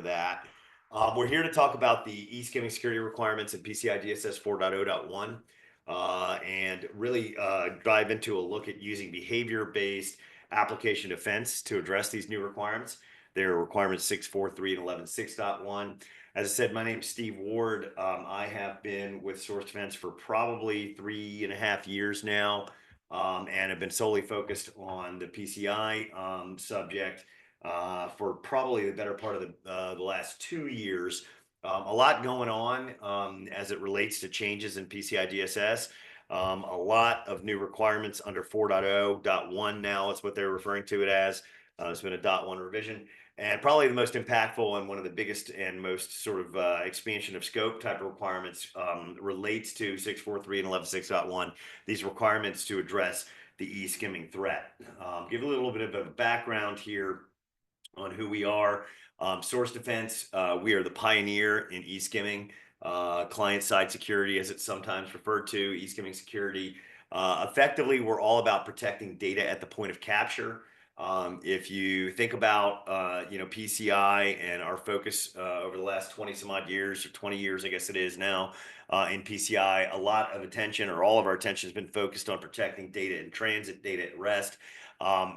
that. We're here to talk about the eSkimming security requirements in PCI DSS 4.0.1 and really dive into a look at using behavior-based application defense to address these new requirements. There are requirements 6.4.3 and 11.6.1. As I said, my name is Steve Ward. I have been with Source Defense for probably 3.5 years now, and have been solely focused on the PCI subject for probably the better part of the last 2 years. A lot going on as it relates to changes in PCI DSS. A lot of new requirements under 4.0.1 now is what they're referring to it as. It's been a .1 revision. And probably the most impactful and one of the biggest and most sort of expansion of scope type of requirements relates to 6.4.3 and 11.6.1. These requirements to address the eSkimming threat. Give a little bit of a background here on who we are. Source Defense, we are the pioneer in eSkimming, client-side security, as it's sometimes referred to, eSkimming security. Effectively, we're all about protecting data at the point of capture. If you think about PCI and our focus over the last 20 some odd years, or 20 years, I guess it is now, in PCI, a lot of attention, or all of our attention, has been focused on protecting data in transit, data at rest.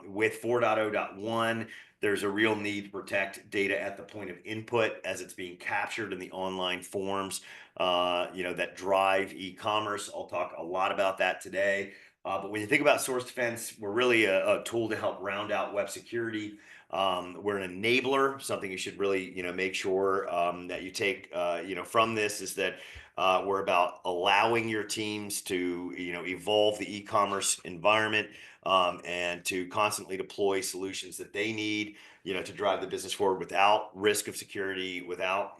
With 4.0.1, there's a real need to protect data at the point of input as it's being captured in the online forms that drive e-commerce. I'll talk a lot about that today. But when you think about Source Defense, we're really a tool to help round out web security. We're an enabler. Something you should really make sure that you take from this is that we're about allowing your teams to evolve the e-commerce environment and to constantly deploy solutions that they need to drive the business forward without risk of security, without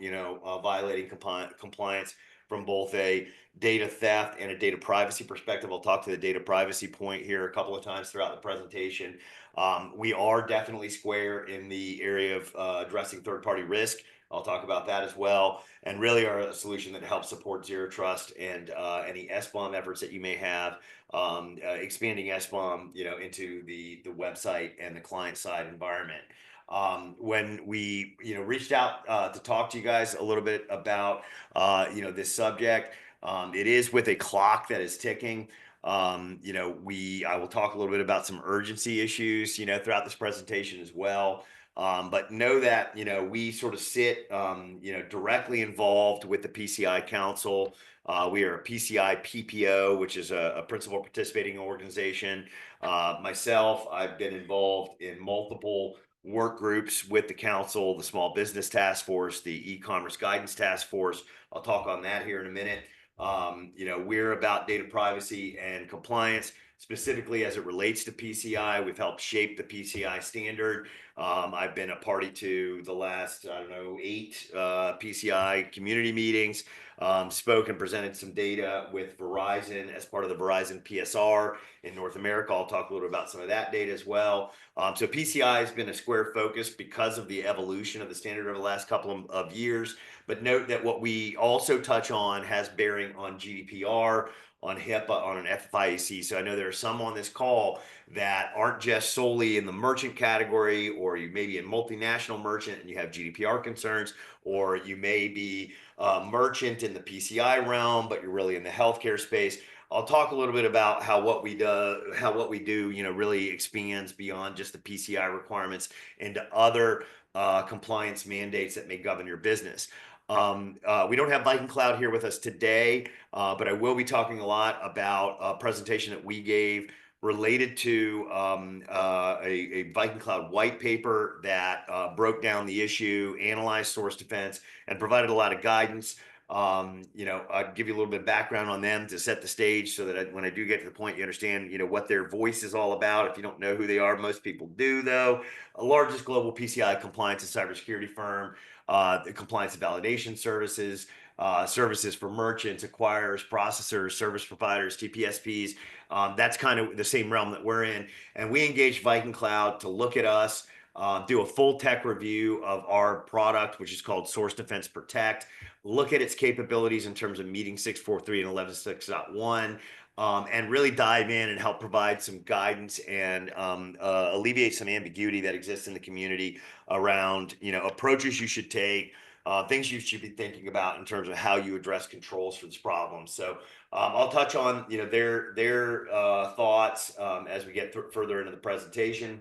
violating compliance from both a data theft and a data privacy perspective. I'll talk to the data privacy point here a couple of times throughout the presentation. We are definitely square in the area of addressing third-party risk. I'll talk about that as well, and really are a solution that helps support zero trust and any SBOM efforts that you may have, expanding SBOM into the website and the client-side environment. When we reached out to talk to you guys a little bit about this subject, it is with a clock that is ticking. I will talk a little bit about some urgency issues throughout this presentation as well. But know that we sort of sit directly involved with the PCI Council. We are a PCI PPO, which is a principal participating organization. Myself, I've been involved in multiple work groups with the council, the Small Business Task Force, the E-commerce Guidance Task Force. I'll talk on that here in a minute. We're about data privacy and compliance, specifically as it relates to PCI. We've helped shape the PCI standard. I've been a party to the last, 8 PCI community meetings, spoke and presented some data with Verizon as part of the Verizon PSR in North America. I'll talk a little bit about some of that data as well. So PCI has been a square focus because of the evolution of the standard over the last couple of years. But note that what we also touch on has bearing on GDPR, on HIPAA, on an FIEC. So I know there are some on this call that aren't just solely in the merchant category, or you may be a multinational merchant and you have GDPR concerns, or you may be a merchant in the PCI realm, but you're really in the healthcare space. I'll talk a little bit about how what we do, really expands beyond just the PCI requirements into other compliance mandates that may govern your business. We don't have VikingCloud here with us today, but I will be talking a lot about a presentation that we gave related to a VikingCloud white paper that broke down the issue, analyzed Source Defense, and provided a lot of guidance. I'd give you a little bit of background on them to set the stage so that when I do get to the point, you understand, what their voice is all about. If you don't know who they are, most people do, though. The largest global PCI compliance and cybersecurity firm, the compliance and validation services, services for merchants, acquirers, processors, service providers, TPSPs. That's kind of the same realm that we're in. And we engaged VikingCloud to look at us do a full tech review of our product, which is called Source Defense Protect, look at its capabilities in terms of meeting 643 and 11.6.1, and really dive in and help provide some guidance and alleviate some ambiguity that exists in the community around, approaches you should take, things you should be thinking about in terms of how you address controls for this problem. So I'll touch on, their thoughts as we get further into the presentation.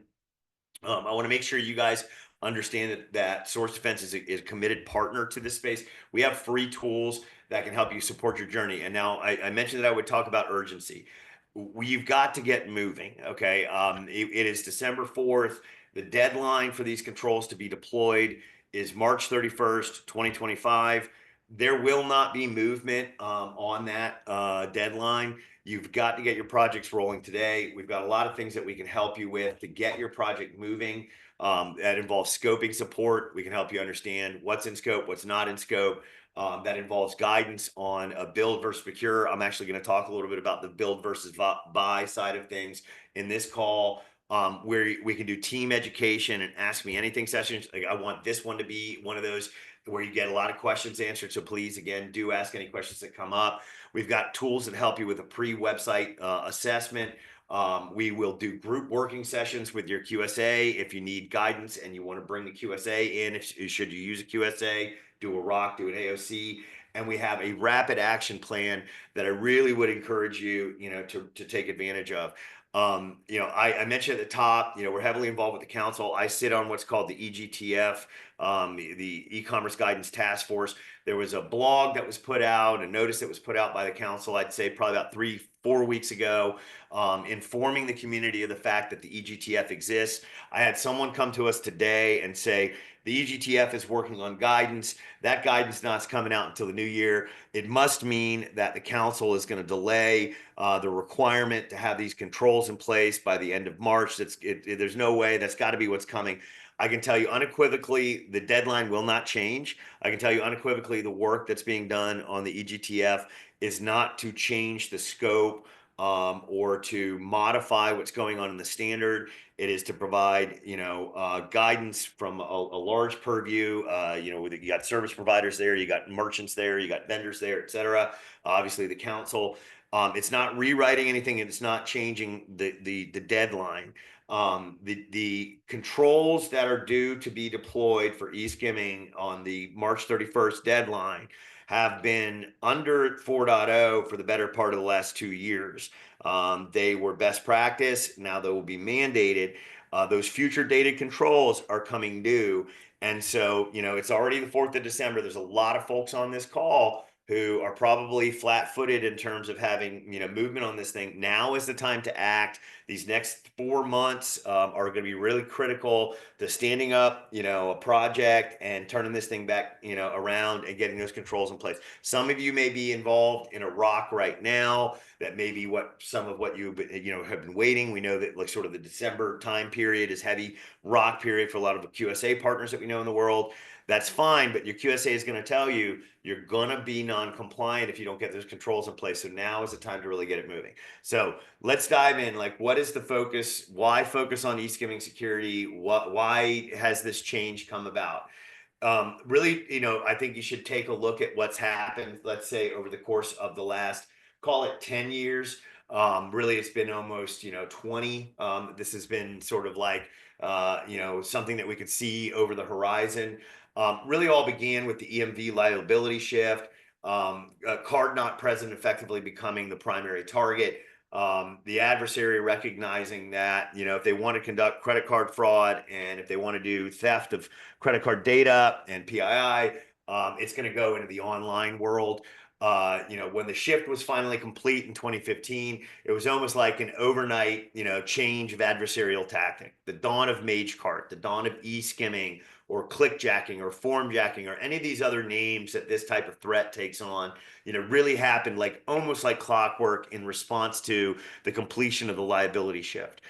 I want to make sure you guys understand that Source Defense is a committed partner to this space. We have free tools that can help you support your journey. And now I mentioned that I would talk about urgency. We've got to get moving, okay? It is December 4th. The deadline for these controls to be deployed is March 31st, 2025. There will not be movement on that deadline. You've got to get your projects rolling today. We've got a lot of things that we can help you with to get your project moving. That involves scoping support. We can help you understand what's in scope, what's not in scope. That involves guidance on a build versus procure. I'm actually going to talk a little bit about the build versus buy side of things in this call, where we can do team education and ask me anything sessions. Like, I want this one to be one of those where you get a lot of questions answered. So please, again, do ask any questions that come up. We've got tools that help you with a pre-website assessment. We will do group working sessions with your QSA if you need guidance and you want to bring the QSA in. Should you use a QSA, do a ROC, do an AOC. And we have a rapid action plan that I really would encourage you, to take advantage of. I mentioned at the top, we're heavily involved with the council. I sit on what's called the EGTF, the E-commerce Guidance Task Force. There was a blog that was put out, a notice that was put out by the council, I'd say probably about 3-4 weeks ago, informing the community of the fact that the EGTF exists. I had someone come to us today and say, the EGTF is working on guidance. That guidance not coming out until the new year. It must mean that the council is going to delay the requirement to have these controls in place by the end of March. There's no way. That's got to be what's coming. I can tell you unequivocally, the deadline will not change. I can tell you unequivocally, the work that's being done on the EGTF is not to change the scope or to modify what's going on in the standard. It is to provide, guidance from a large purview. You got service providers there, you got merchants there, you got vendors there, et cetera. Obviously, the council. It's not rewriting anything, and it's not changing the deadline. The controls that are due to be deployed for eSkimming on the March 31st deadline have been under 4.0 for the better part of the last 2 years. They were best practice. Now they will be mandated. Those future dated controls are coming due. And so, it's already the 4th of December. There's a lot of folks on this call who are probably flat-footed in terms of having, movement on this thing. Now is the time to act. These next 4 months are going to be really critical to standing up, a project and turning this thing back, around and getting those controls in place. Some of you may be involved in a ROC right now. That may be some of what you have been waiting. We know that like sort of the December time period is heavy ROC period for a lot of the QSA partners that we know in the world. That's fine, but your QSA is going to tell you you're going to be non-compliant if you don't get those controls in place. So now is the time to really get it moving. So let's dive in. Like, what is the focus? Why focus on eSkimming security? Why has this change come about? Really, I think you should take a look at what's happened, let's say, over the course of the last, call it 10 years. Really, it's been almost, 20. This has been sort of like, something that we could see over the horizon. Really all began with the EMV liability shift, a card not present effectively becoming the primary target, the adversary recognizing that, if they want to conduct credit card fraud and if they want to do theft of credit card data and PII, it's going to go into the online world. When the shift was finally complete in 2015, it was almost like an overnight, change of adversarial tactic. The dawn of MageCart, the dawn of eSkimming or clickjacking or formjacking or any of these other names that this type of threat takes on, really happened like almost like clockwork in response to the completion of the liability shift.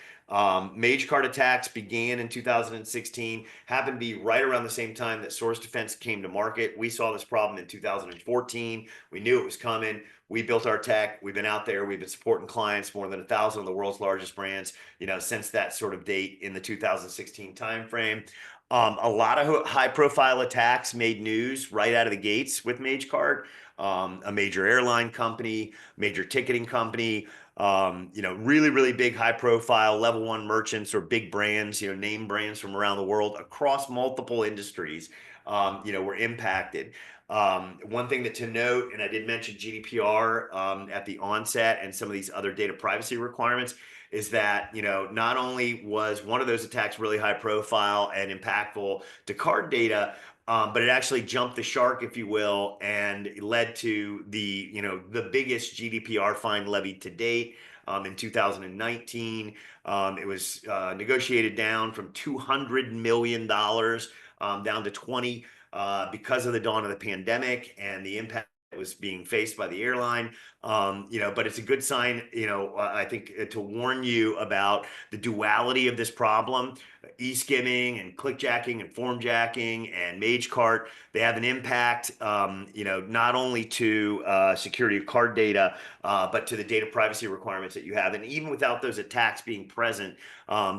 Mage card attacks began in 2016, happened to be right around the same time that Source Defense came to market. We saw this problem in 2014. We knew it was coming. We built our tech. We've been out there. We've been supporting clients, more than 1,000 of the world's largest brands, since that sort of date in the 2016 timeframe. A lot of high-profile attacks made news right out of the gates with MageCart. A major airline company, major ticketing company, really, really big high-profile level one merchants or big brands, name brands from around the world across multiple industries, were impacted. One thing that to note, and I did mention GDPR at the onset and some of these other data privacy requirements, is that, not only was one of those attacks really high profile and impactful to card data, but it actually jumped the shark, if you will, and led to the biggest GDPR fine levied to date. In 2019, it was negotiated down from $200 million down to 20 because of the dawn of the pandemic and the impact that was being faced by the airline. But it's a good sign, I think, to warn you about the duality of this problem. E-skimming and clickjacking and formjacking and MageCart, they have an impact, not only to security of card data, but to the data privacy requirements that you have. And even without those attacks being present,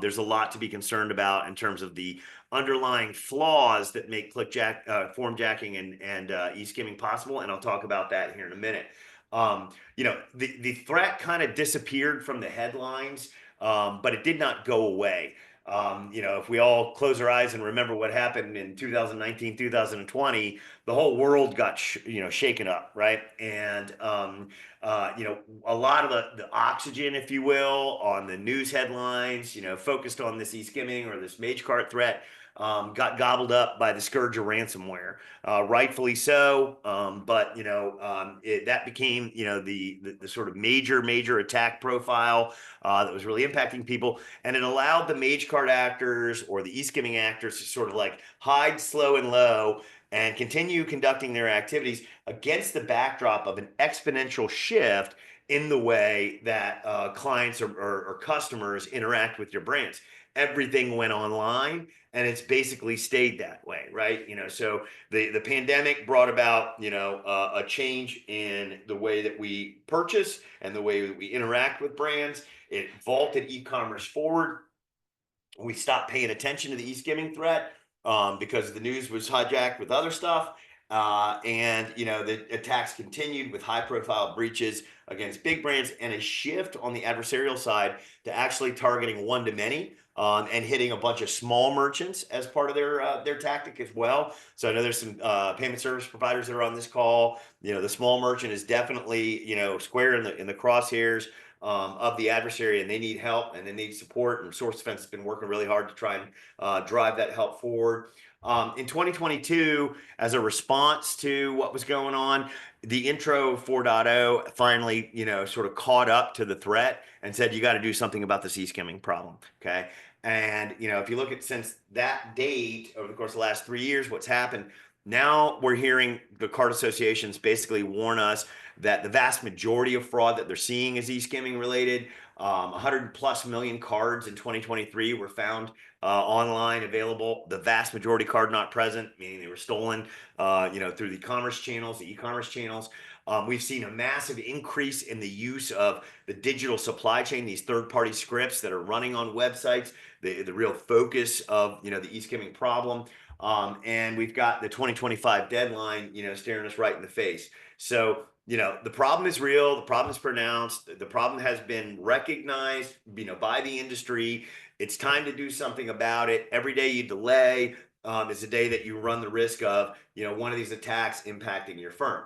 there's a lot to be concerned about in terms of the underlying flaws that make formjacking and e-skimming possible. And I'll talk about that here in a minute. The threat kind of disappeared from the headlines, but it did not go away. If we all close our eyes and remember what happened in 2019, 2020, the whole world got shaken up, right? And a lot of the oxygen, if you will, on the news headlines, focused on this e-skimming or this MageCart threat, got gobbled up by the scourge of ransomware, rightfully so. But that became the sort of major attack profile that was really impacting people, and it allowed the MageCart actors or the e-skimming actors to sort of like hide slow and low and continue conducting their activities against the backdrop of an exponential shift in the way that clients or customers interact with your brands. Everything went online, and it's basically stayed that way, right? So the pandemic brought about, a change in the way that we purchase and the way that we interact with brands. It vaulted e-commerce forward. We stopped paying attention to the e-skimming threat because the news was hijacked with other stuff. And the attacks continued with high-profile breaches against big brands and a shift on the adversarial side to actually targeting one-to-many and hitting a bunch of small merchants as part of their tactic as well. So I know there's some payment service providers that are on this call. The small merchant is definitely square in the crosshairs of the adversary, and they need help and they need support. And Source Defense has been working really hard to try and drive that help forward. In 2022, as a response to what was going on, the Intro 4.0 finally, sort of caught up to the threat and said, you got to do something about this e-skimming problem, okay? And, if you look at since that date, over the course of the last 3 years, what's happened, now we're hearing the card associations basically warn us that the vast majority of fraud that they're seeing is e-skimming related. 100+ million cards in 2023 were found online available. The vast majority card not present, meaning they were stolen, through the e-commerce channels. We've seen a massive increase in the use of the digital supply chain, these third-party scripts that are running on websites, the real focus of, the e-skimming problem. And we've got the 2025 deadline, staring us right in the face. So, the problem is real. The problem is pronounced. The problem has been recognized, by the industry. It's time to do something about it. Every day you delay is a day that you run the risk of, one of these attacks impacting your firm.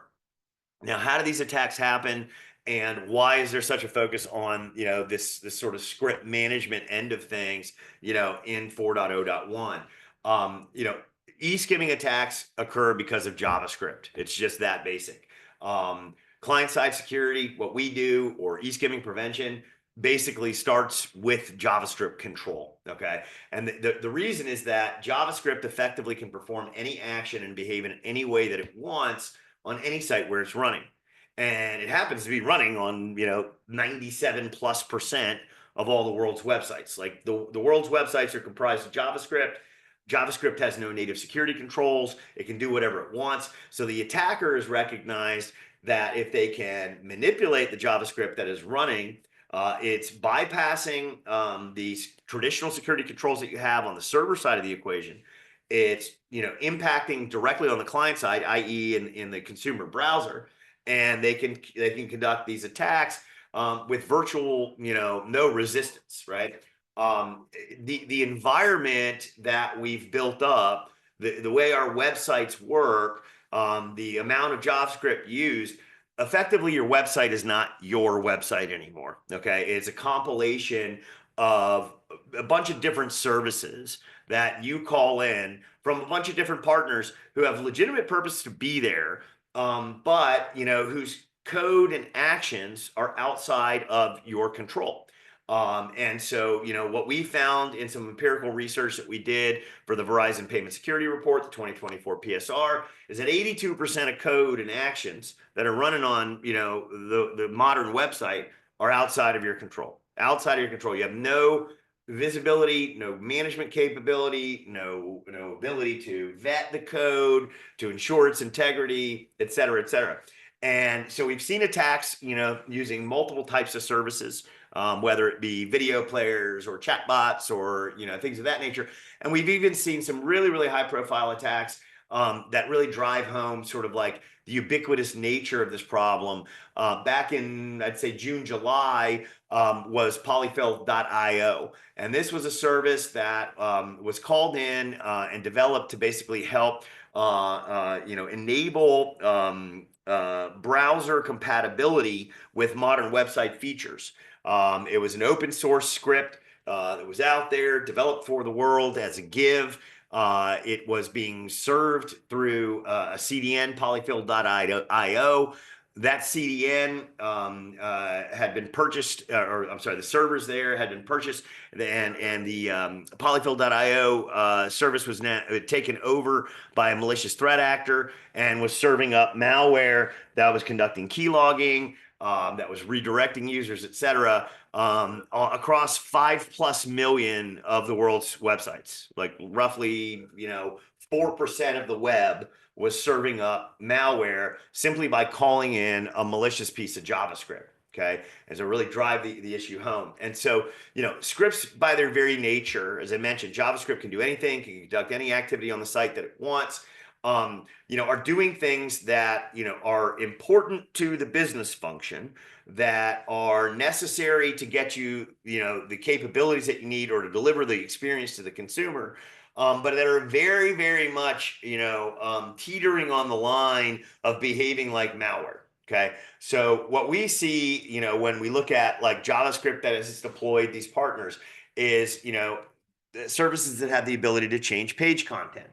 Now, how do these attacks happen? And why is there such a focus on, this sort of script management end of things, in 4.0.1? E-skimming attacks occur because of JavaScript. It's just that basic. Client-side security, what we do, or e-skimming prevention, basically starts with JavaScript control, okay? And the reason is that JavaScript effectively can perform any action and behave in any way that it wants on any site where it's running. And it happens to be running on, 97+% of all the world's websites. Like the world's websites are comprised of JavaScript. JavaScript has no native security controls. It can do whatever it wants. So the attacker has recognized that if they can manipulate the JavaScript that is running, it's bypassing these traditional security controls that you have on the server side of the equation. It's impacting directly on the client side, i.e., in the consumer browser, and they can conduct these attacks with virtual no resistance, right? The environment that we've built up, the way our websites work, the amount of JavaScript used, effectively your website is not your website anymore. Okay, it's a compilation of a bunch of different services that you call in from a bunch of different partners who have legitimate purpose to be there, but whose code and actions are outside of your control. And so, what we found in some empirical research that we did for the Verizon Payment Security Report, the 2024 PSR, is that 82% of code and actions that are running on, the modern website are outside of your control. Outside of your control. You have no visibility, no management capability, no ability to vet the code, to ensure its integrity, et cetera, et cetera. And so we've seen attacks, using multiple types of services, whether it be video players or chatbots or things of that nature. And we've even seen some really, really high profile attacks that really drive home sort of like the ubiquitous nature of this problem. Back in, I'd say, June, July, was polyfill.io. And this was a service that was called in and developed to basically help enable browser compatibility with modern website features. It was an open source script that was out there, developed for the world as a give. It was being served through a CDN, polyfill.io. That CDN had been purchased, or I'm sorry, the servers there had been purchased, and the polyfill.io service was now taken over by a malicious threat actor and was serving up malware that was conducting keylogging, that was redirecting users, et cetera, across 5+ million of the world's websites. Like roughly, 4% of the web was serving up malware simply by calling in a malicious piece of JavaScript. Okay, and so really drive the issue home. And so, scripts by their very nature, as I mentioned, JavaScript can do anything, can conduct any activity on the site that it wants. Are doing things that, are important to the business function, that are necessary to get you, the capabilities that you need or to deliver the experience to the consumer, but that are very, very much, teetering on the line of behaving like malware. Okay. So what we see, when we look at like JavaScript that is deployed, these partners, is, services that have the ability to change page content,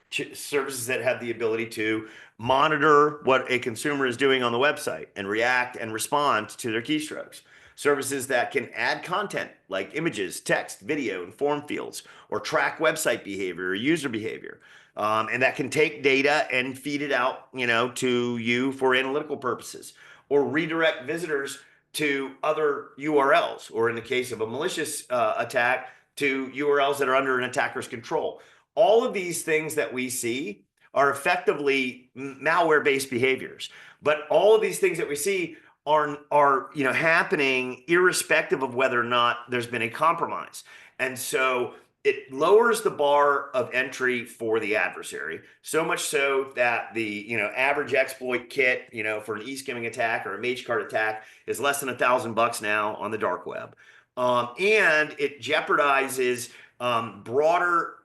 services that have the ability to monitor what a consumer is doing on the website and react and respond to their keystrokes, services that can add content like images, text, video, and form fields, or track website behavior or user behavior, and that can take data and feed it out, to you for analytical purposes, or redirect visitors to other URLs, or in the case of a malicious attack, to URLs that are under an attacker's control. All of these things that we see are effectively malware-based behaviors, but all of these things that we see are happening irrespective of whether or not there's been a compromise. And so it lowers the bar of entry for the adversary, so much so that the average exploit kit for an eSkimming attack or a mage card attack is less than $1,000 now on the dark web, and it jeopardizes broader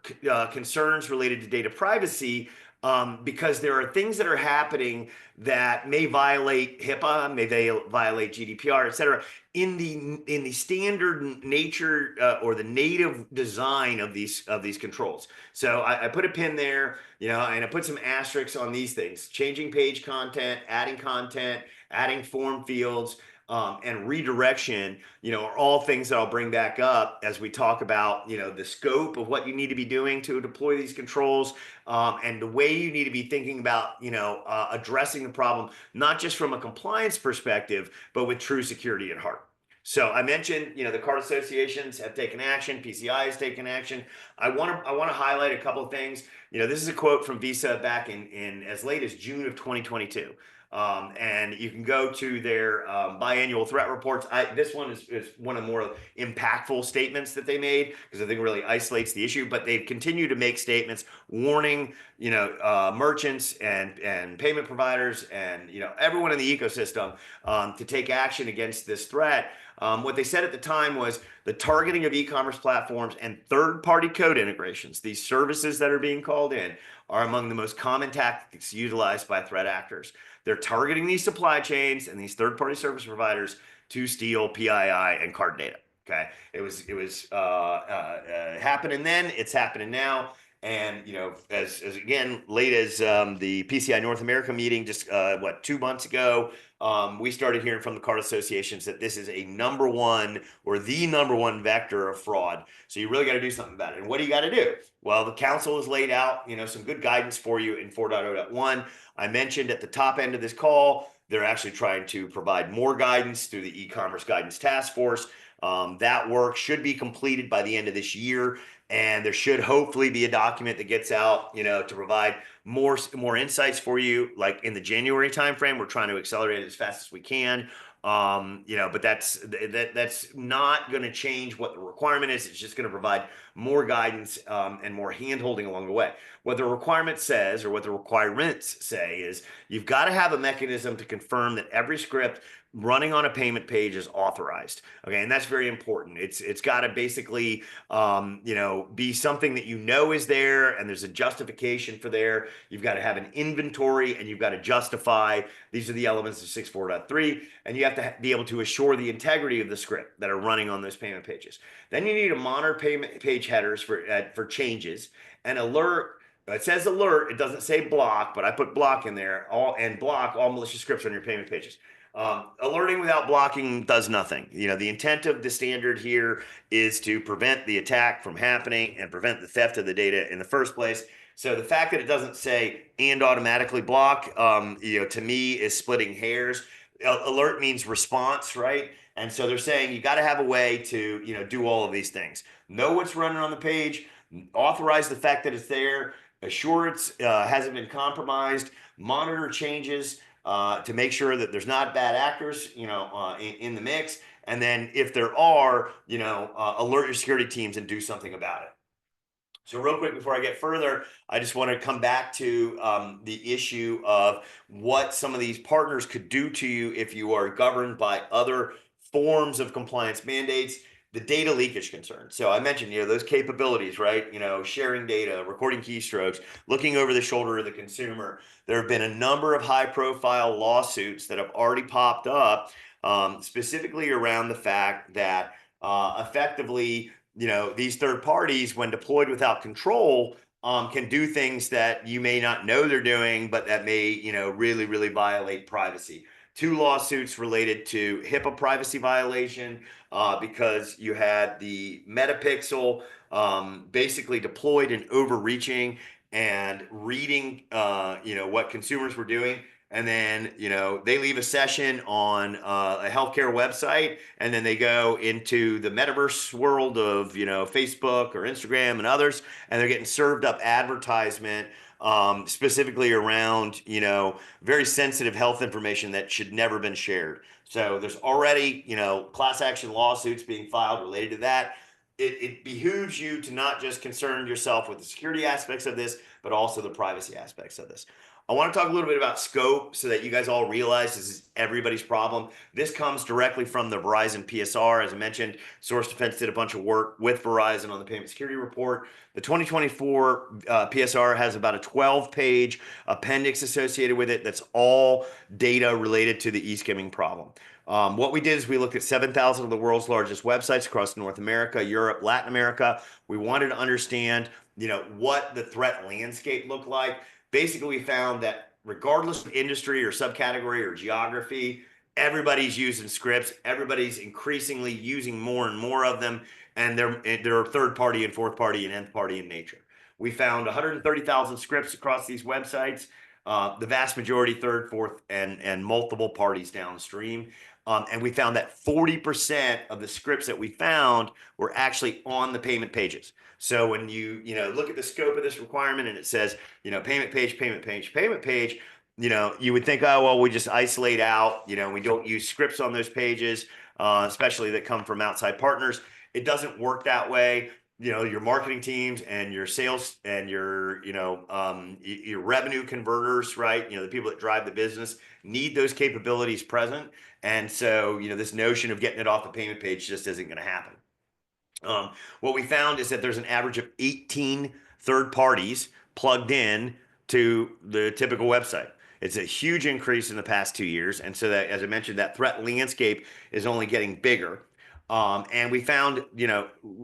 concerns related to data privacy, because there are things that are happening that may violate HIPAA, may they violate GDPR, et cetera, in the standard nature or the native design of these controls. So I put a pin there, and I put some asterisks on these things: changing page content, adding form fields. and redirection, are all things that I'll bring back up as we talk about, the scope of what you need to be doing to deploy these controls, and the way you need to be thinking about, addressing the problem, not just from a compliance perspective, but with true security at heart. So I mentioned, the card associations have taken action. PCI has taken action. I want to highlight a couple of things. This is a quote from Visa back in as late as June of 2022. And you can go to their biannual threat reports. This one is one of the more impactful statements that they made, because I think it really isolates the issue. But they've continued to make statements warning, merchants and payment providers and everyone in the ecosystem to take action against this threat. What they said at the time was the targeting of e-commerce platforms and third-party code integrations, these services that are being called in, are among the most common tactics utilized by threat actors. They're targeting these supply chains and these third-party service providers to steal PII and card data. Okay, it was happening then. It's happening now. And as again, late as the PCI North America meeting just 2 months ago, we started hearing from the card associations that this is a number one or the number one vector of fraud. So you really got to do something about it. And what do you got to do? Well, the council has laid out, some good guidance for you in 4.0.1. I mentioned at the top end of this call, they're actually trying to provide more guidance through the e-commerce guidance task force. That work should be completed by the end of this year. And there should hopefully be a document that gets out, to provide more insights for you, like in the January timeframe. We're trying to accelerate it as fast as we can. But that's not going to change what the requirement is. It's just going to provide more guidance and more hand-holding along the way. What the requirement says, or what the requirements say, is you've got to have a mechanism to confirm that every script running on a payment page is authorized. Okay, and that's very important. It's got to basically be something that is there, and there's a justification for there. You've got to have an inventory, and you've got to justify these are the elements of 6.4.3, and you have to be able to assure the integrity of the script that are running on those payment pages. Then you need to monitor payment page headers for changes and alert. It says alert, it doesn't say block, but I put block in there, block all malicious scripts on your payment pages. Alerting without blocking does nothing. The intent of the standard here is to prevent the attack from happening and prevent the theft of the data in the first place. So the fact that it doesn't say and automatically block, to me is splitting hairs. Alert means response, right? And so they're saying you got to have a way to, do all of these things. Know what's running on the page, authorize the fact that it's there, assure it hasn't been compromised, monitor changes to make sure that there's not bad actors, in the mix. And then if there are, alert your security teams and do something about it. So real quick, before I get further, I just want to come back to the issue of what some of these partners could do to you if you are governed by other forms of compliance mandates. The data leakage concern. So I mentioned, those capabilities, right? Sharing data, recording keystrokes, looking over the shoulder of the consumer. There have been a number of high-profile lawsuits that have already popped up, specifically around the fact that effectively, these third parties, when deployed without control, can do things that you may not know they're doing, but that may, really, really violate privacy. 2 lawsuits related to HIPAA privacy violation because you had the Metapixel basically deployed and overreaching and reading, what consumers were doing. And then, they leave a session on a healthcare website, and then they go into the metaverse world of, Facebook or Instagram and others, and they're getting served up advertisement specifically around, very sensitive health information that should never been shared. So there's already, class action lawsuits being filed related to that. It behooves you to not just concern yourself with the security aspects of this, but also the privacy aspects of this. I want to talk a little bit about scope so that you guys all realize this is everybody's problem. This comes directly from the Verizon PSR. As I mentioned, Source Defense did a bunch of work with Verizon on the payment security report. The 2024 PSR has about a 12-page appendix associated with it that's all data related to the eSkimming problem. What we did is we looked at 7,000 of the world's largest websites across North America, Europe, Latin America. We wanted to understand, what the threat landscape looked like. Basically, we found that regardless of industry or subcategory or geography, everybody's using scripts. Everybody's increasingly using more and more of them, and they're third party and fourth party and nth party in nature. We found 130,000 scripts across these websites. The vast majority third, fourth, and multiple parties downstream. And we found that 40% of the scripts that we found were actually on the payment pages. So when you look at the scope of this requirement and it says, payment page, payment page, payment page, you would think, oh, well, we just isolate out, we don't use scripts on those pages, especially that come from outside partners. It doesn't work that way. Your marketing teams and your sales and your revenue converters, right? The people that drive the business need those capabilities present. And so, this notion of getting it off the payment page just isn't going to happen. What we found is that there's an average of 18 third parties plugged in to the typical website. It's a huge increase in the past 2 years. And so that, as I mentioned, that threat landscape is only getting bigger. And we found,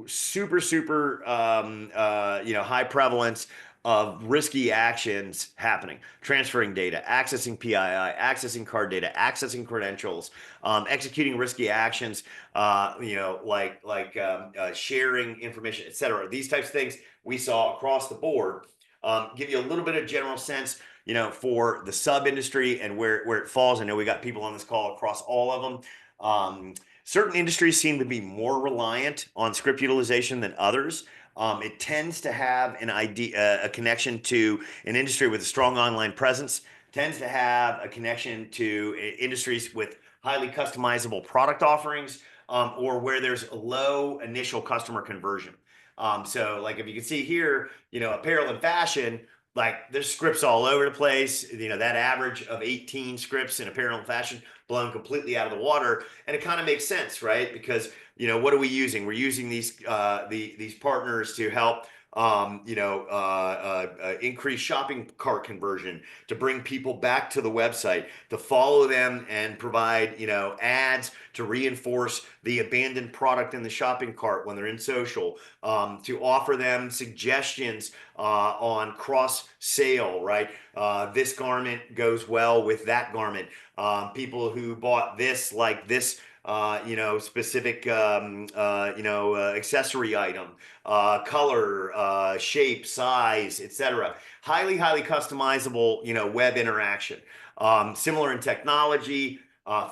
super, high prevalence of risky actions happening, transferring data, accessing PII, accessing card data, accessing credentials, executing risky actions, sharing information, et cetera. These types of things we saw across the board. Give you a little bit of general sense, for the sub industry and where it falls. I know we got people on this call across all of them. Certain industries seem to be more reliant on script utilization than others. It tends to have a connection to an industry with a strong online presence, tends to have a connection to industries with highly customizable product offerings, or where there's low initial customer conversion. So like if you can see here, apparel and fashion, like there's scripts all over the place. That average of 18 scripts in apparel and fashion blown completely out of the water. And it kind of makes sense, right? Because, what are we using? We're using these partners to help increase shopping cart conversion, to bring people back to the website, to follow them and provide, ads to reinforce the abandoned product in the shopping cart when they're in social, to offer them suggestions on cross sale, right? This garment goes well with that garment. People who bought this like this specific, accessory item, color, shape, size, etc. Highly, highly customizable, web interaction. Similar in technology,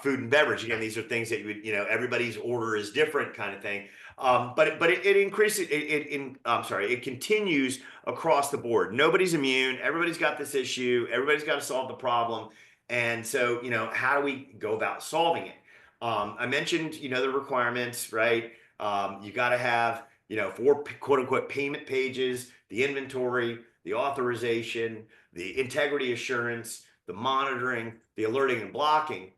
food and beverage. Again, these are things that you would, everybody's order is different kind of thing. But it increases. It continues across the board. Nobody's immune. Everybody's got this issue. Everybody's got to solve the problem. And so, how do we go about solving it? I mentioned, the requirements, right? You got to have, 4 quote unquote payment pages, the inventory, the authorization, the integrity assurance, the monitoring, the alerting and blocking.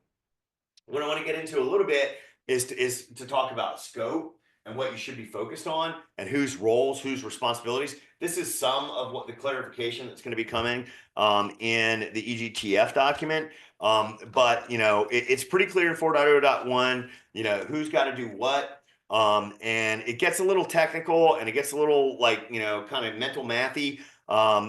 What I want to get into a little bit is to talk about scope and what you should be focused on and whose roles, whose responsibilities. This is some of what the clarification that's going to be coming in the EGTF document. But it's pretty clear in 4.0.1, who's got to do what. And it gets a little technical and it gets a little kind of mental mathy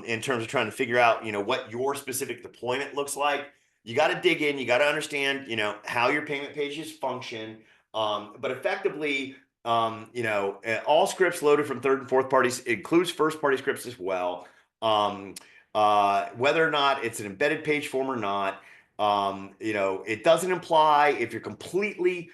in terms of trying to figure out, what your specific deployment looks like. You got to dig in, you got to understand, how your payment pages function. But effectively, all scripts loaded from third and fourth parties includes first party scripts as well. Whether or not it's an embedded page form or not, it doesn't imply if you're completely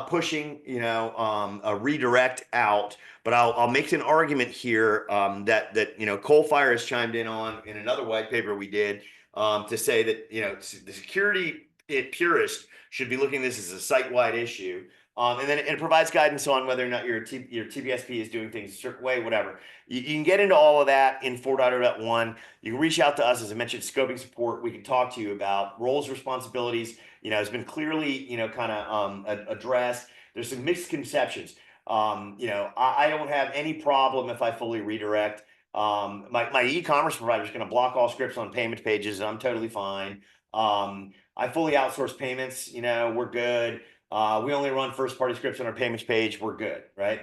pushing, a redirect out. But I'll make an argument here that Coalfire has chimed in on in another white paper we did to say that the security purist should be looking at this as a site-wide issue. And then it provides guidance on whether or not your TBSP is doing things a certain way, whatever. You can get into all of that in 4.0.1. You can reach out to us, as I mentioned, scoping support. We can talk to you about roles, responsibilities. Has been clearly, kind of addressed. There's some misconceptions. I don't have any problem if I fully redirect. My e-commerce provider is going to block all scripts on payment pages, and I'm totally fine. I fully outsource payments. We're good. We only run first party scripts on our payments page. We're good, right?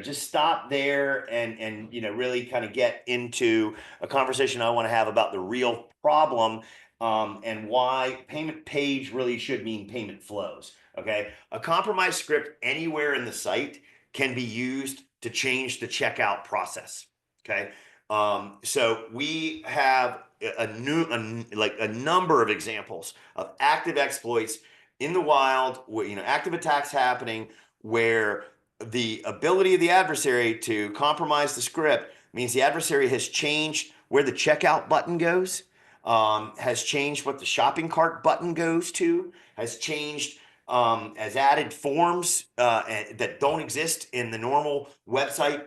Just stop there and really kind of get into a conversation I want to have about the real problem and why payment page really should mean payment flows. Okay, a compromised script anywhere in the site can be used to change the checkout process. Okay, so we have a number of examples of active exploits in the wild, where active attacks happening, where the ability of the adversary to compromise the script means the adversary has changed where the checkout button goes, has changed what the shopping cart button goes to, has changed, has added forms that don't exist in the normal website,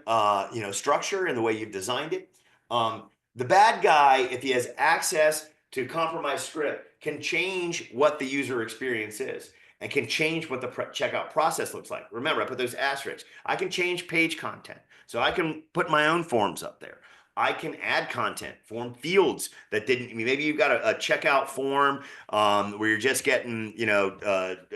structure and the way you've designed it. The bad guy, if he has access to compromised script, can change what the user experience is and can change what the checkout process looks like. Remember, I put those asterisks. I can change page content. So I can put my own forms up there. I can add content, form fields that didn't, maybe you've got a checkout form where you're just getting,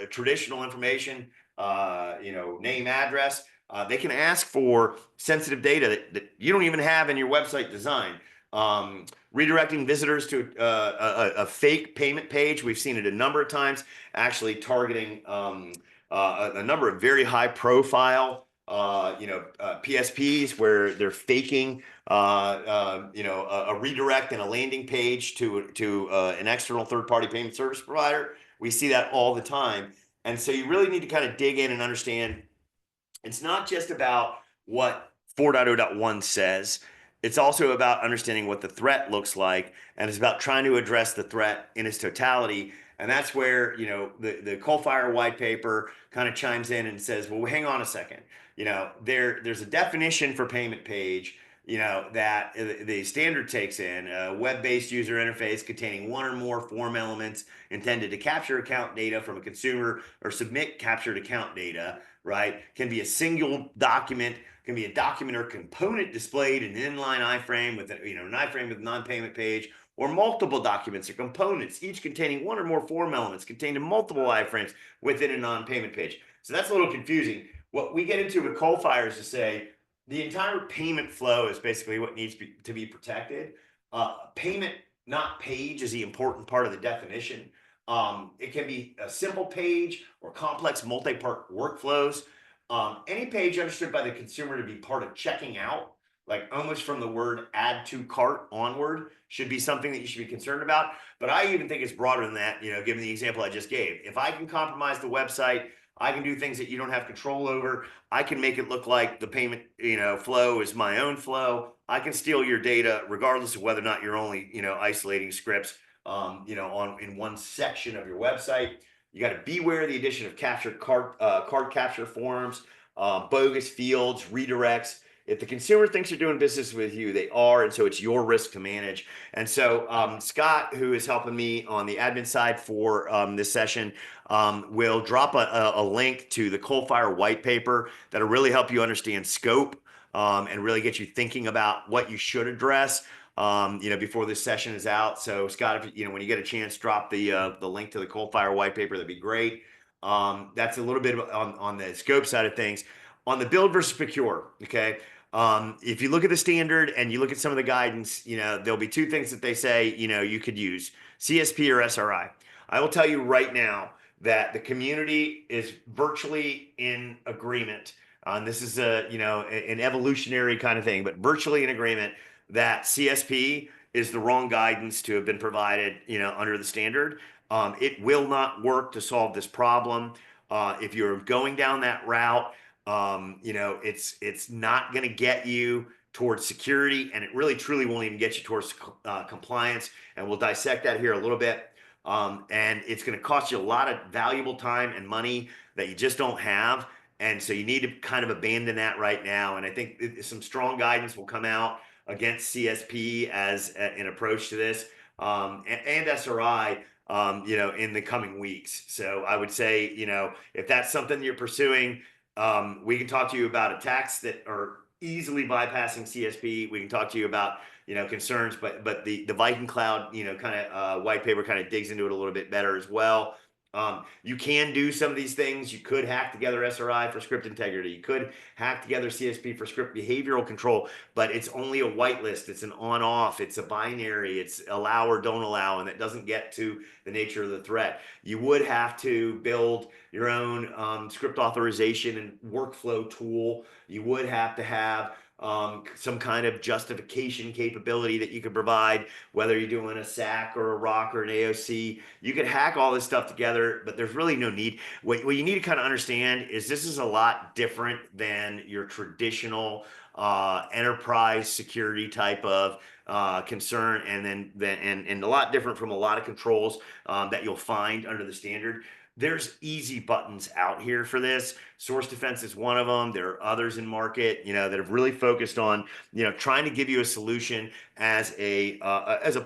traditional information, name, address. They can ask for sensitive data that you don't even have in your website design. Redirecting visitors to a fake payment page. We've seen it a number of times, actually targeting a number of very high profile PSPs where they're faking a redirect and a landing page to an external third-party payment service provider. We see that all the time. And so you really need to kind of dig in and understand it's not just about what 4.0.1 says. It's also about understanding what the threat looks like, and it's about trying to address the threat in its totality. And that's where, the Coalfire white paper kind of chimes in and says, well, hang on a second. There's a definition for payment page, that the standard takes in a web-based user interface containing one or more form elements intended to capture account data from a consumer or submit captured account data, right? Can be a single document, can be a document or component displayed in an inline iframe with an iframe with non-payment page, or multiple documents or components, each containing one or more form elements contained in multiple iframes within a non-payment page. So that's a little confusing. What we get into with Coalfire is to say the entire payment flow is basically what needs to be protected. Payment, not page, is the important part of the definition. It can be a simple page or complex multi-part workflows. Any page understood by the consumer to be part of checking out, like almost from the word add to cart onward, should be something that you should be concerned about. But I even think it's broader than that, given the example I just gave. If I can compromise the website, I can do things that you don't have control over. I can make it look like the payment, flow is my own flow. I can steal your data regardless of whether or not you're only, isolating scripts, in one section of your website. You got to beware the addition of captured card capture forms, bogus fields, redirects. If the consumer thinks they're doing business with you, they are, and so it's your risk to manage. And so Scott, who is helping me on the admin side for this session, will drop a link to the Coalfire white paper that'll really help you understand scope and really get you thinking about what you should address, before this session is out. So Scott, if when you get a chance, drop the link to the Coalfire white paper. That'd be great. That's a little bit on the scope side of things. On the build versus procure, okay. If you look at the standard and you look at some of the guidance, there'll be two things that they say, you could use: CSP or SRI. I will tell you right now that the community is virtually in agreement. This is an evolutionary kind of thing, but virtually in agreement that CSP is the wrong guidance to have been provided, under the standard. It will not work to solve this problem. If you're going down that route, it's not going to get you towards security, and it really truly won't even get you towards compliance. And we'll dissect that here a little bit. And it's going to cost you a lot of valuable time and money that you just don't have. And so you need to kind of abandon that right now. And I think some strong guidance will come out against CSP as an approach to this, and SRI, in the coming weeks. So I would say, if that's something you're pursuing, we can talk to you about attacks that are easily bypassing CSP. We can talk to you about, concerns, but the VikingCloud, kind of white paper kind of digs into it a little bit better as well. You can do some of these things. You could hack together SRI for script integrity. You could hack together CSP for script behavioral control, but it's only a whitelist. It's an on-off. It's a binary. It's allow or don't allow, and it doesn't get to the nature of the threat. You would have to build your own script authorization and workflow tool. You would have to have some kind of justification capability that you could provide, whether you're doing a SAC or a ROC or an AOC. You could hack all this stuff together, but there's really no need. What you need to kind of understand is this is a lot different than your traditional enterprise security type of concern, and a lot different from a lot of controls that you'll find under the standard. There's easy buttons out here for this. Source defense is one of them. There are others in market, that have really focused on, trying to give you a solution as a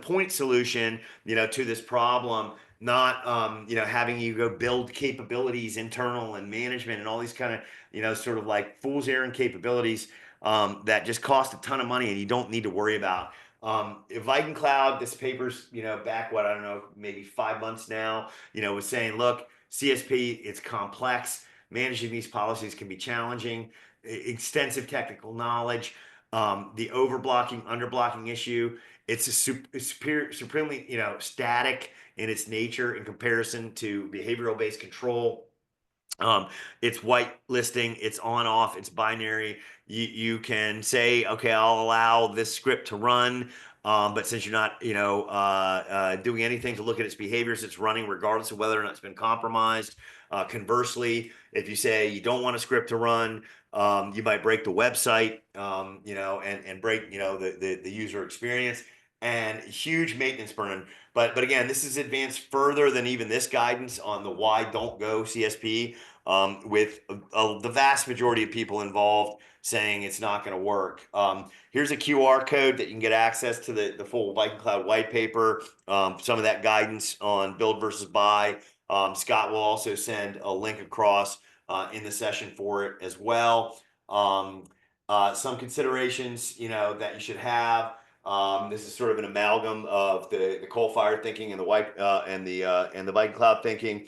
point solution, to this problem, not, having you go build capabilities, internal and management and all these kind of, sort of like fool's errand capabilities that just cost a ton of money and you don't need to worry about. VikingCloud, this paper's, back, I don't know, maybe 5 months now, was saying, look, CSP, it's complex. Managing these policies can be challenging. Extensive technical knowledge, the overblocking, underblocking issue. It's supremely, static in its nature in comparison to behavioral-based control. It's whitelisting, it's on off, it's binary. You can say, okay, I'll allow this script to run, but since you're not, doing anything to look at its behaviors, it's running regardless of whether or not it's been compromised. Conversely, if you say you don't want a script to run, you might break the website, and break, the user experience, and huge maintenance burden. But again, this is advanced further than even this guidance on the why don't go CSP, with the vast majority of people involved saying it's not going to work. Here's a QR code that you can get access to the full VikingCloud white paper, some of that guidance on build versus buy. Scott will also send a link across in the session for it as well. Some considerations, that you should have. This is sort of an amalgam of the coal-fired thinking and the VikingCloud thinking.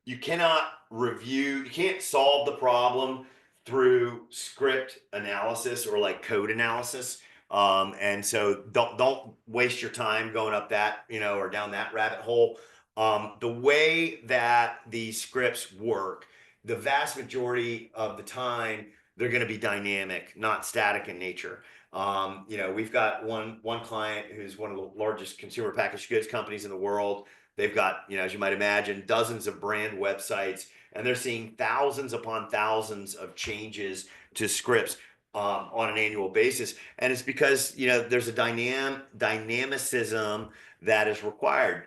You can't solve the problem through script analysis or like code analysis. And so don't waste your time going up that, or down that rabbit hole. The way that these scripts work, the vast majority of the time, they're going to be dynamic, not static in nature. We've got one client who's one of the largest consumer packaged goods companies in the world. They've got, as you might imagine, dozens of brand websites, and they're seeing thousands upon thousands of changes to scripts on an annual basis. And it's because, there's a dynamicism that is required.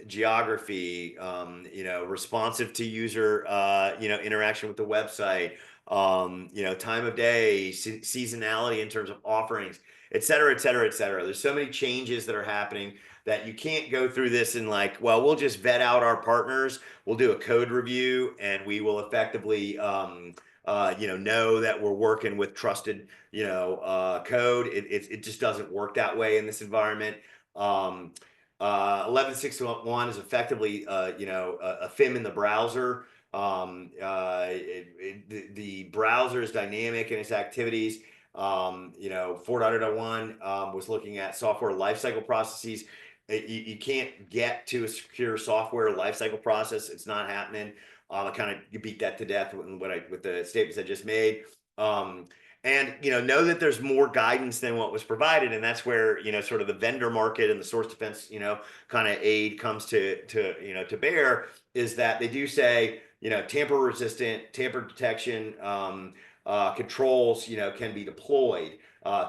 Geography, responsive to user, interaction with the website, time of day, seasonality in terms of offerings, et cetera, et cetera, et cetera. There's so many changes that are happening that you can't go through this and like, well, we'll just vet out our partners. We'll do a code review and we will effectively, know that we're working with trusted, code. It just doesn't work that way in this environment. 11.6.1 is effectively, a FIM in the browser. The browser is dynamic in its activities. 4.0.1 was looking at software lifecycle processes. You can't get to a secure software lifecycle process. It's not happening. I kind of beat that to death with the statements I just made. And know that there's more guidance than what was provided, and that's where sort of the vendor market and the source defense kind of aid comes to bear. Is that they do say tamper resistant, tamper detection controls can be deployed.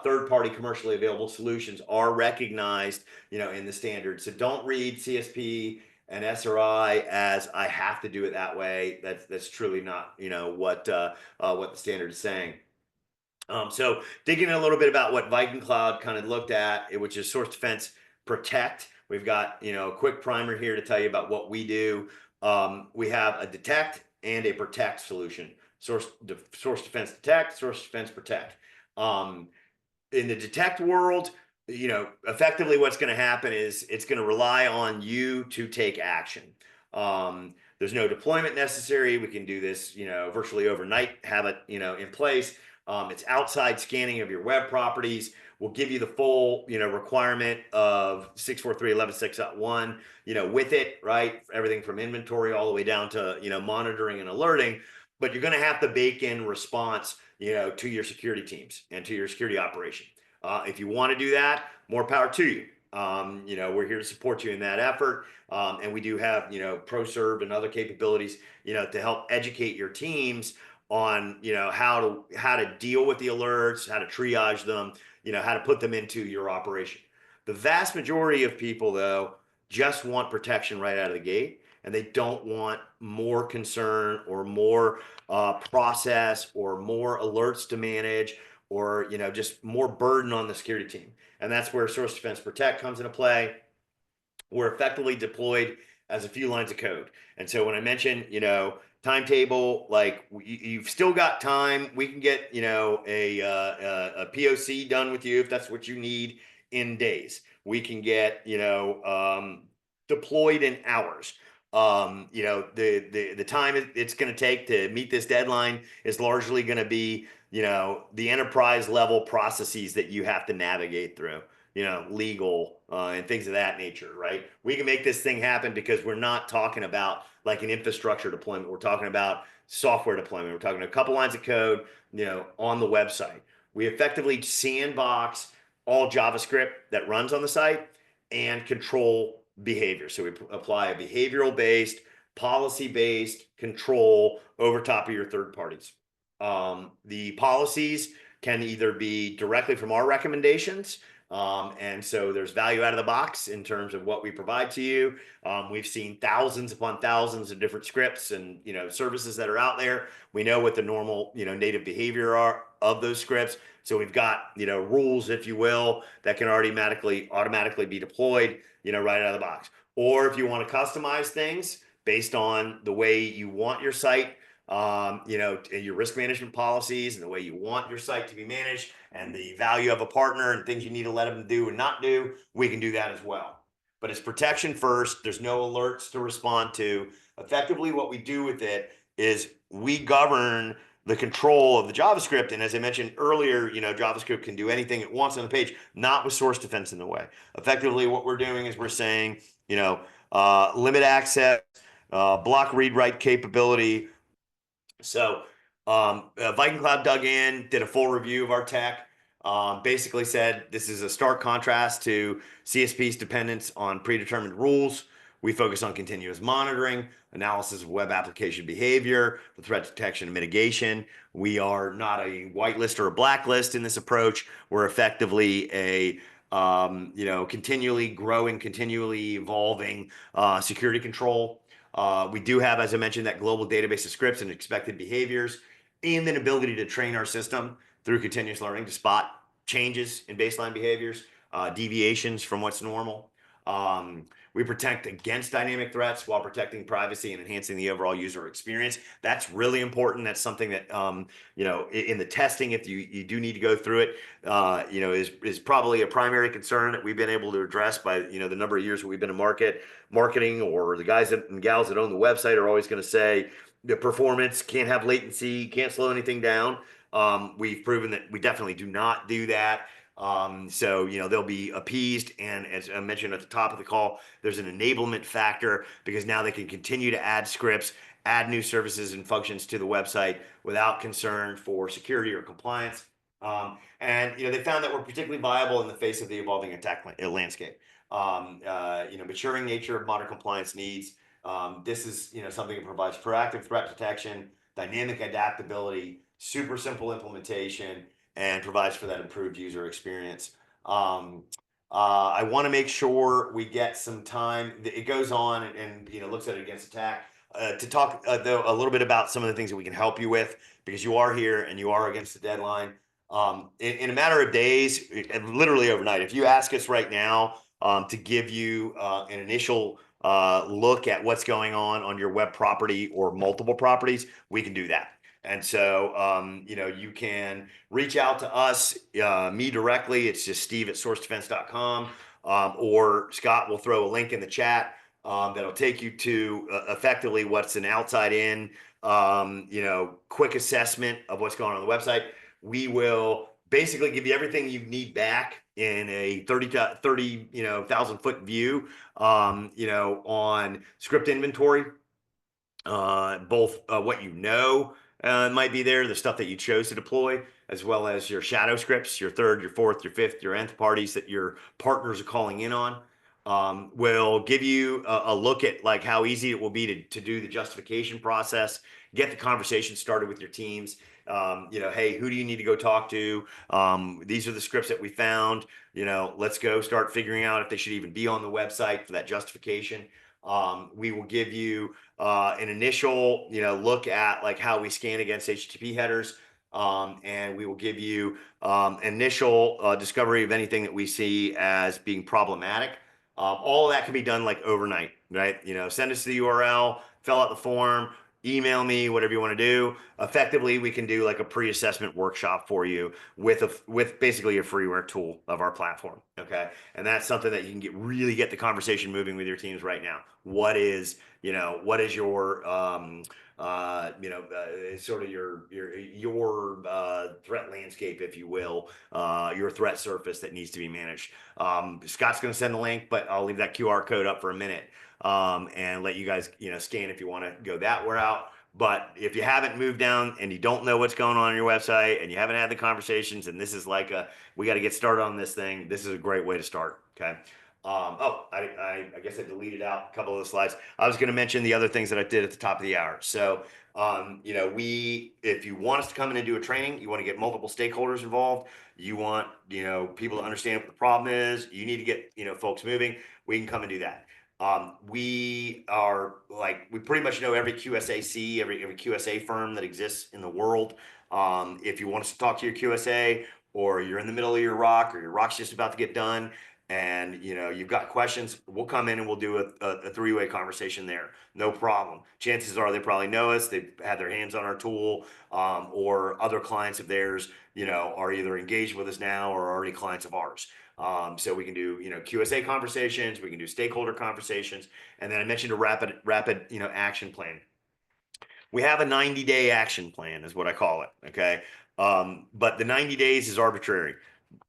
Third-party commercially available solutions are recognized, in the standard. So don't read CSP and SRI as I have to do it that way. That's truly not, what the standard is saying. So digging in a little bit about what VikingCloud kind of looked at, which is source defense protect. We've got, a quick primer here to tell you about what we do. We have a detect and a protect solution. Source defense detect, source defense protect. In the detect world, effectively what's going to happen is it's going to rely on you to take action. There's no deployment necessary. We can do this, virtually overnight, have it, in place. It's outside scanning of your web properties. We'll give you the full, requirement of 643.11.6.1, with it, right? Everything from inventory all the way down to, monitoring and alerting. But you're going to have to bake in response, to your security teams and to your security operation. If you want to do that, more power to you. We're here to support you in that effort. And we do have, ProServe and other capabilities, to help educate your teams on, how to deal with the alerts, how to triage them, how to put them into your operation. The vast majority of people, though, just want protection right out of the gate, and they don't want more concern or more process or more alerts to manage, or just more burden on the security team. And that's where Source Defense Protect comes into play. We're effectively deployed as a few lines of code. And so when I mention, timetable, like you've still got time, we can get, a POC done with you if that's what you need in days. We can get, deployed in hours. The time it's going to take to meet this deadline is largely going to be, the enterprise level processes that you have to navigate through, legal and things of that nature, right? We can make this thing happen because we're not talking about like an infrastructure deployment. We're talking about software deployment. We're talking a couple lines of code, on the website. We effectively sandbox all JavaScript that runs on the site and control behavior. So we apply a behavioral-based, policy-based control over top of your third parties. The policies can either be directly from our recommendations, and so there's value out of the box in terms of what we provide to you. We've seen thousands upon thousands of different scripts and services that are out there. We know what the normal native behavior are of those scripts. So we've got rules, if you will, that can automatically be deployed right out of the box. Or if you want to customize things based on the way you want your site, your risk management policies and the way you want your site to be managed and the value of a partner and things you need to let them do and not do, we can do that as well. But it's protection first. There's no alerts to respond to. Effectively, what we do with it is we govern the control of the JavaScript. And as I mentioned earlier, JavaScript can do anything it wants on the page, not with source defense in the way. Effectively, what we're doing is we're saying, limit access, block read-write capability. So VikingCloud dug in, did a full review of our tech, basically said this is a stark contrast to CSP's dependence on predetermined rules. We focus on continuous monitoring, analysis of web application behavior, for threat detection and mitigation. We are not a whitelist or a blacklist in this approach. We're effectively a continually growing, continually evolving security control. We do have, as I mentioned, that global database of scripts and expected behaviors, and an ability to train our system through continuous learning to spot changes in baseline behaviors, deviations from what's normal. We protect against dynamic threats while protecting privacy and enhancing the overall user experience. That's really important. That's something that, in the testing, if you do need to go through it, is probably a primary concern that we've been able to address by, the number of years that we've been in marketing, or the guys and gals that own the website are always going to say the performance can't have latency, can't slow anything down. We've proven that we definitely do not do that. So, they'll be appeased. And as I mentioned at the top of the call, there's an enablement factor because now they can continue to add scripts, add new services and functions to the website without concern for security or compliance. And, they found that we're particularly viable in the face of the evolving attack landscape. Maturing nature of modern compliance needs. This is, something that provides proactive threat detection, dynamic adaptability, super simple implementation, and provides for that improved user experience. I want to make sure we get some time. It goes on and looks at it against attack to talk though a little bit about some of the things that we can help you with, because you are here and you are against the deadline. In a matter of days, literally overnight, if you ask us right now to give you an initial look at what's going on your web property or multiple properties, we can do that. And so, you can reach out to us, me directly. It's just steve@sourcedefense.com, or Scott will throw a link in the chat that'll take you to effectively what's an outside in, quick assessment of what's going on the website. We will basically give you everything you need back in a 30,000 foot view, on script inventory, both what might be there, the stuff that you chose to deploy, as well as your shadow scripts, your third, your fourth, your fifth, your nth parties that your partners are calling in on. Will give you a look at like how easy it will be to do the justification process, get the conversation started with your teams. Hey, who do you need to go talk to? These are the scripts that we found. Let's go start figuring out if they should even be on the website for that justification. We will give you an initial, look at like how we scan against HTTP headers. And we will give you initial discovery of anything that we see as being problematic. All of that can be done like overnight, right? Send us the URL, fill out the form, email me, whatever you want to do. Effectively, we can do like a pre-assessment workshop for you with basically a freeware tool of our platform. Okay. And that's something that you can really get the conversation moving with your teams right now. What is your sort of your threat landscape, if you will, your threat surface that needs to be managed. Scott's going to send the link, but I'll leave that QR code up for a minute, and let you guys, scan if you want to go that route. But if you haven't moved down and you don't know what's going on your website and you haven't had the conversations, and this is like we got to get started on this thing, this is a great way to start. Okay. I guess I deleted out a couple of the slides. I was going to mention the other things that I did at the top of the hour. So, if you want us to come in and do a training, you want to get multiple stakeholders involved, you want, people to understand what the problem is, you need to get, folks moving, we can come and do that. We pretty much know every QSA-C, every QSA firm that exists in the world. If you want us to talk to your QSA, or you're in the middle of your ROC, or your ROC's just about to get done, and you've got questions, we'll come in and we'll do a three-way conversation there. No problem. Chances are they probably know us, they've had their hands on our tool, or other clients of theirs, are either engaged with us now or already clients of ours. So we can do, QSA conversations, we can do stakeholder conversations, and then I mentioned a rapid, action plan. We have a 90-day action plan is what I call it. Okay. But the 90 days is arbitrary.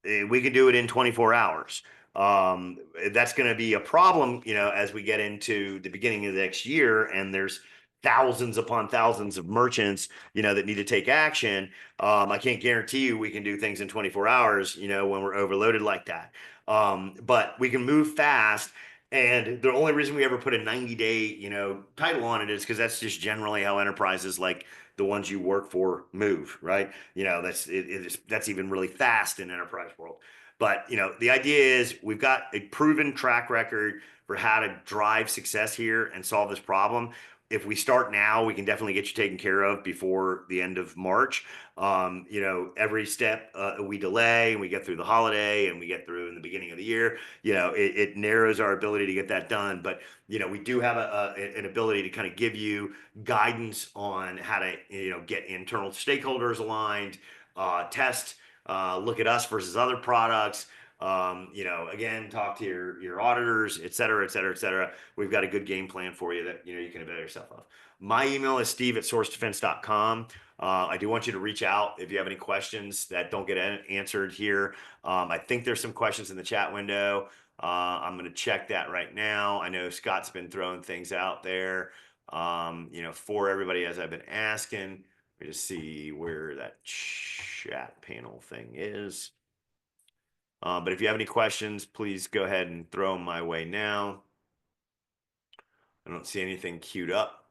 We can do it in 24 hours. That's going to be a problem, as we get into the beginning of the next year, and there's thousands upon thousands of merchants, that need to take action. I can't guarantee you we can do things in 24 hours, when we're overloaded like that. But we can move fast. And the only reason we ever put a 90-day, title on it is because that's just generally how enterprises like the ones you work for move, right? That's even really fast in enterprise world. But the idea is we've got a proven track record for how to drive success here and solve this problem. If we start now, we can definitely get you taken care of before the end of March. Every step we delay, and we get through the holiday, and we get through in the beginning of the year, it narrows our ability to get that done. But we do have an ability to kind of give you guidance on how to get internal stakeholders aligned, test, look at us versus other products. Again, talk to your auditors, et cetera, et cetera, et cetera. We've got a good game plan for you that you can avail yourself of. My email is steve@sourcedefense.com. I do want you to reach out if you have any questions that don't get answered here. I think there's some questions in the chat window. I'm going to check that right now. I know Scott's been throwing things out there, for everybody as I've been asking. Let me just see where that chat panel thing is. But if you have any questions, please go ahead and throw them my way now. I don't see anything queued up.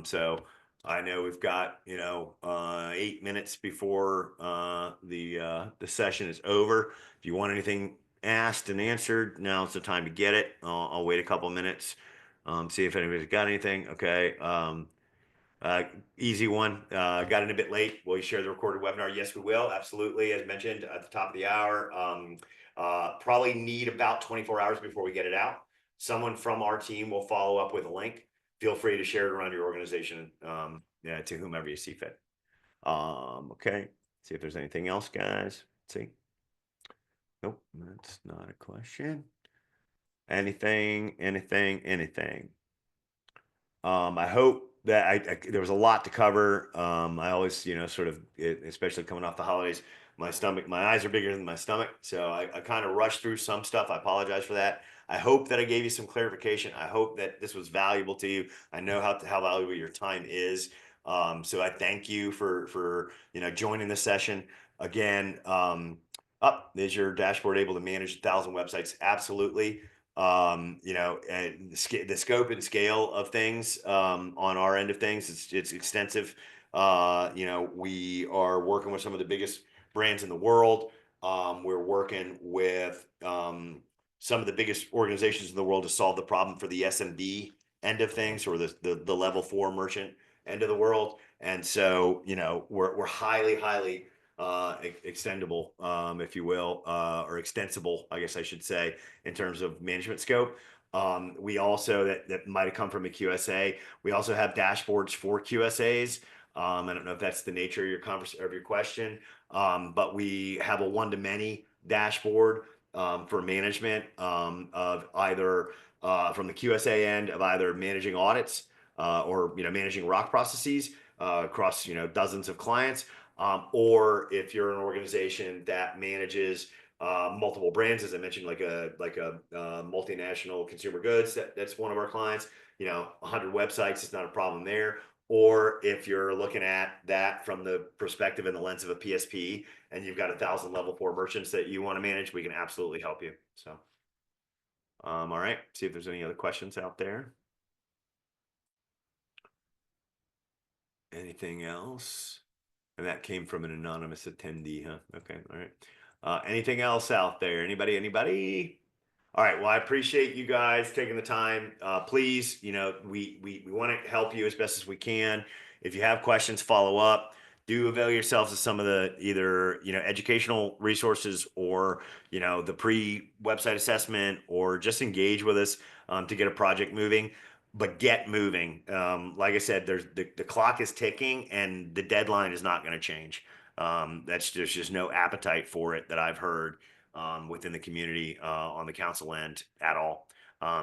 So I know we've got, 8 minutes before the session is over. If you want anything asked and answered, now's the time to get it. I'll wait a couple minutes, see if anybody's got anything. Okay. Easy one. Got in a bit late. Will you share the recorded webinar? Yes, we will. Absolutely. As mentioned at the top of the hour, probably need about 24 hours before we get it out. Someone from our team will follow up with a link. Feel free to share it around your organization, to whomever you see fit. Okay. See if there's anything else, guys. See. Nope, that's not a question. Anything. I hope that there was a lot to cover. I always, sort of, especially coming off the holidays, my eyes are bigger than my stomach. So I kind of rushed through some stuff. I apologize for that. I hope that I gave you some clarification. I hope that this was valuable to you. I know how valuable your time is. So I thank you for joining the session again. Is your dashboard able to manage 1,000 websites? Absolutely. And the scope and scale of things on our end of things, it's extensive. We are working with some of the biggest brands in the world. We're working with some of the biggest organizations in the world to solve the problem for the SMB end of things, or the level 4 merchant end of the world. And so, we're highly extendable, if you will, or extensible, I guess I should say, in terms of management scope. We also, that might have come from a QSA. We also have dashboards for QSAs. I don't know if that's the nature of your question, but we have a one-to-many dashboard for management of either from the QSA end of either managing audits or managing ROC processes across dozens of clients, or if you're an organization that manages multiple brands, as I mentioned, like a multinational consumer goods, that's one of our clients. 100 websites is not a problem there. Or if you're looking at that from the perspective and the lens of a PSP, and you've got 1,000 level 4 merchants that you want to manage, we can absolutely help you. So, all right. See if there's any other questions out there. Anything else? And that came from an anonymous attendee, huh? Okay, all right. Anything else out there? Anybody? All right. Well, I appreciate you guys taking the time. Please, we want to help you as best as we can. If you have questions, follow up. Do avail yourselves of some of the either educational resources, or the pre-website assessment, or just engage with us to get a project moving. But get moving. Like I said, there's the clock is ticking, and the deadline is not going to change. There's just no appetite for it that I've heard within the community on the council end at all.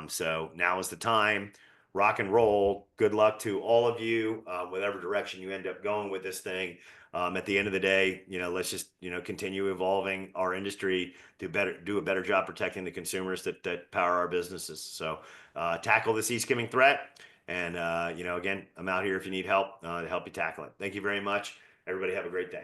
So now is the time. Rock and roll. Good luck to all of you, whatever direction you end up going with this thing. At the end of the day, let's just continue evolving our industry to do a better job protecting the consumers that power our businesses. So tackle this e-skimming threat. And again, I'm out here if you need help to help you tackle it. Thank you very much. Everybody have a great day.